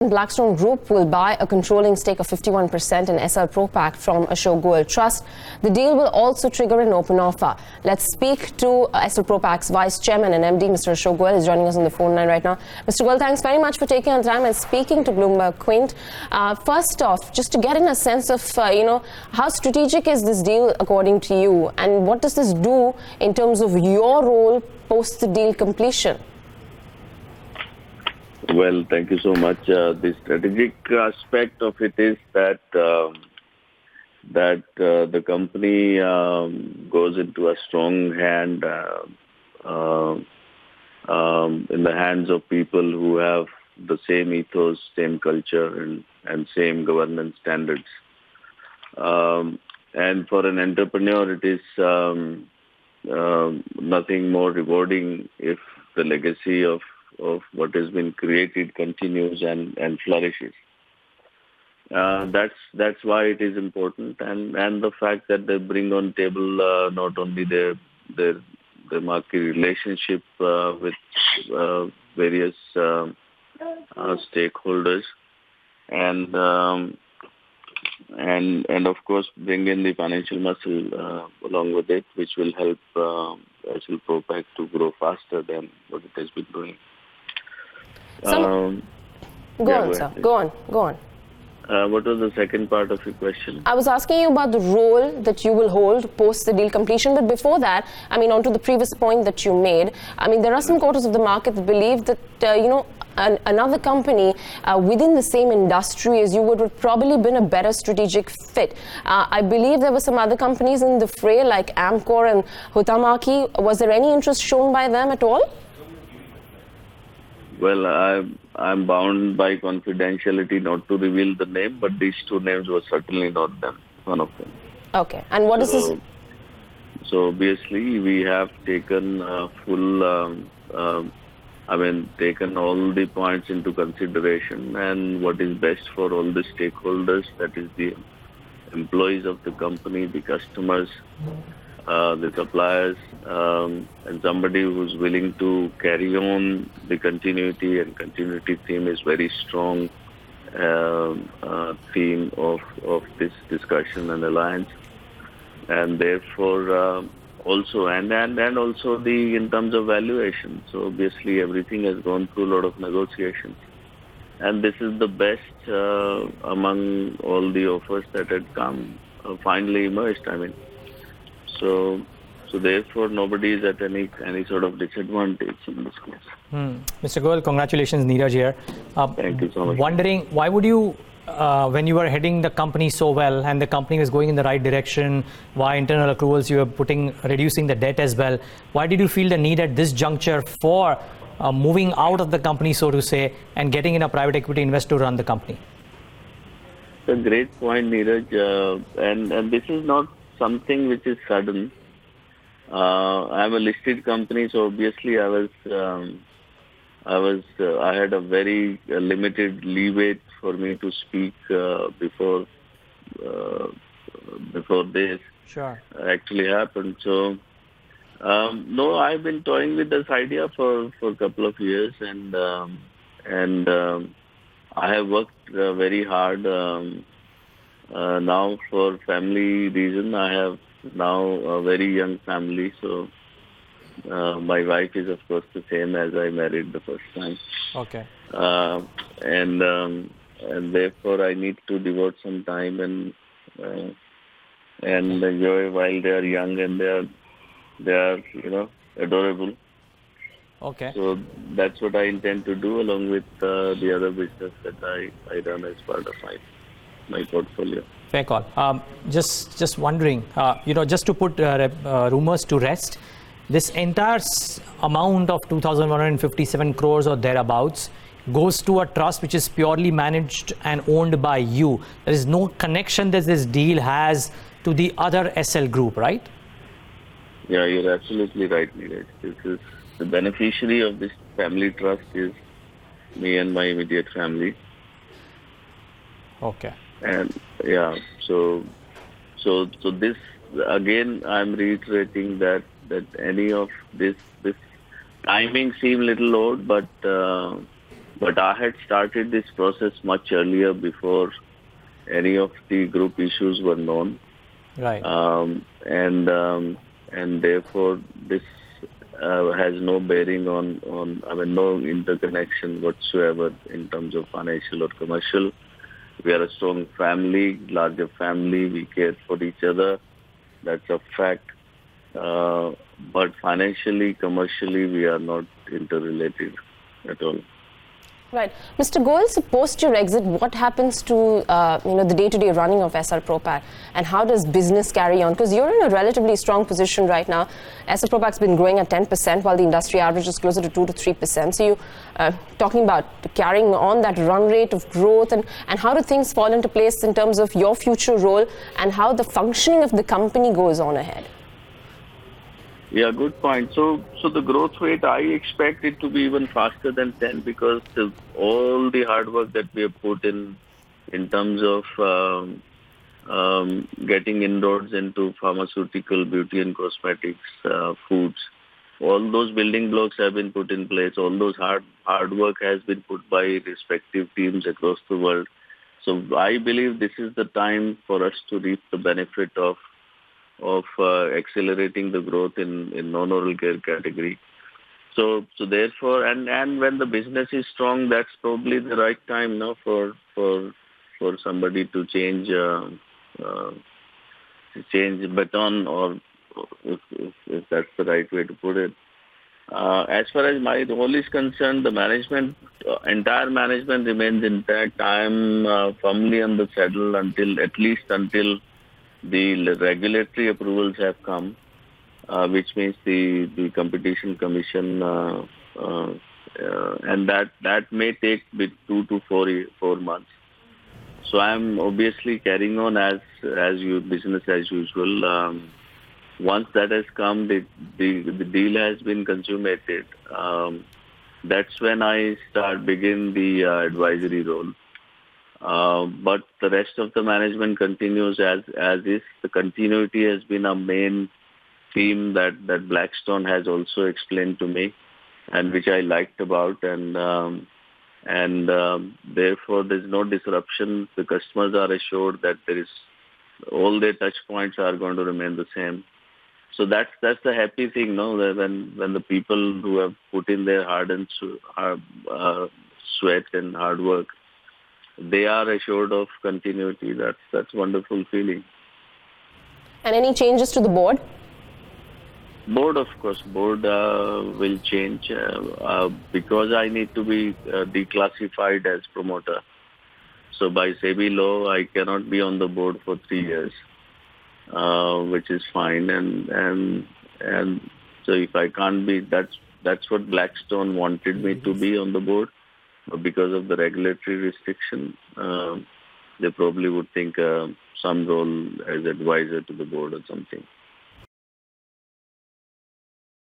Blackstone Group will buy a controlling stake of 51% in Essel Propack from Ashok Goel Trust. The deal will also trigger an open offer. Let's speak to Essel Propack's Vice Chairman and MD, Mr. Ashok Goel, is joining us on the phone line right now. Mr. Goel, thanks very much for taking the time and speaking to Bloomberg Quint. First off, just to get in a sense of, how strategic is this deal according to you, and what does this do in terms of your role post the deal completion? Well, thank you so much. The strategic aspect of it is that the company goes into a strong hand in the hands of people who have the same ethos, same culture, and same governance standards. And for an entrepreneur, it is nothing more rewarding if the legacy of what has been created continues and flourishes. That's why it is important, and the fact that they bring on table not only their market relationship with various stakeholders, and of course bring in the financial muscle along with it, which will help Essel Propack to grow faster than what it has been doing. Go on, sir. Go on. What was the second part of your question? I was asking you about the role that you will hold post the deal completion. But before that, on to the previous point that you made, there are some quarters of the market that believe that, another company within the same industry as you would probably been a better strategic fit. I believe there were some other companies in the fray like Amcor and Huhtamaki. Was there any interest shown by them at all? Well, I'm bound by confidentiality not to reveal the name, but these two names were certainly not them, one of them. Okay. And what is this? So obviously we have taken taken all the points into consideration, and what is best for all the stakeholders, that is the employees of the company, the customers, the suppliers, and somebody who's willing to carry on the continuity, and continuity theme is very strong theme of this discussion and alliance, and therefore also and also in terms of valuation. So obviously everything has gone through a lot of negotiations, and this is the best among all the offers that had come finally emerged. So therefore, nobody is at any sort of disadvantage in this case. Mr. Goel, congratulations, Neeraj here. Thank you so much. Wondering, why would you, when you were heading the company so well and the company was going in the right direction, why internal accruals you were reducing the debt as well, why did you feel the need at this juncture for moving out of the company, so to say, and getting in a private equity investor to run the company? It's a great point, Neeraj, and this is not something which is sudden. I'm a listed company, so obviously I had a very limited leeway for me to speak before this actually happened. So no, I've been toying with this idea for a couple of years, and I have worked very hard. Now, for family reason, I have now a very young family. So my wife is, of course, the same as I married the first time. Okay. And therefore, I need to devote some time and enjoy while they are young and they are adorable. Okay. So that's what I intend to do, along with the other business that I run as part of my portfolio. Fair call. Just wondering, just to put rumors to rest, this entire amount of 2,157 crores or thereabouts goes to a trust which is purely managed and owned by you. There is no connection that this deal has to the other Essel Group, right? Yeah, you're absolutely right, Neeraj. This is the beneficiary of this family trust is me and my immediate family. Okay. And yeah, so this again, I'm reiterating that any of this timing seemed little odd, but But I had started this process much earlier before any of the group issues were known. Right. And therefore this has no bearing on, I mean, no interconnection whatsoever in terms of financial or commercial. We are a strong family, larger family. We care for each other. That's a fact. But financially, commercially, we are not interrelated at all. Right. Mr. Goel, so post your exit, what happens to the day-to-day running of Essel Propack, and how does business carry on? Because you're in a relatively strong position right now. Essel Propack's been growing at 10%, while the industry average is closer to 2 to 3%. So you're talking about carrying on that run rate of growth, and how do things fall into place in terms of your future role and how the functioning of the company goes on ahead? Yeah, good point. So the growth rate, I expect it to be even faster than 10 because all the hard work that we have put in terms of getting inroads into pharmaceutical, beauty and cosmetics, foods, all those building blocks have been put in place. All those hard work has been put by respective teams across the world. So I believe this is the time for us to reap the benefit of accelerating the growth in non-oral care category. So therefore, and when the business is strong, that's probably the right time now for somebody to change baton, or if that's the right way to put it. As far as my role is concerned, the management, entire management remains intact. I am firmly on the saddle until the regulatory approvals have come, which means the competition commission, and that may take 2 to 4 months. So I'm obviously carrying on as business as usual. Once that has come, the deal has been consummated. That's when I begin the advisory role. But the rest of the management continues as is. The continuity has been a main theme that Blackstone has also explained to me, and which I liked about, and therefore there's no disruption. The customers are assured that all their touch points are going to remain the same. So that's the happy thing, no? When the people who have put in their heart and sweat and hard work, they are assured of continuity. That's wonderful feeling. And any changes to the board? Board, of course, will change because I need to be declassified as promoter. So by SEBI law, I cannot be on the board for 3 years, which is fine. And so if I can't be, that's what Blackstone wanted me to be on the board. But because of the regulatory restriction, they probably would think some role as advisor to the board or something.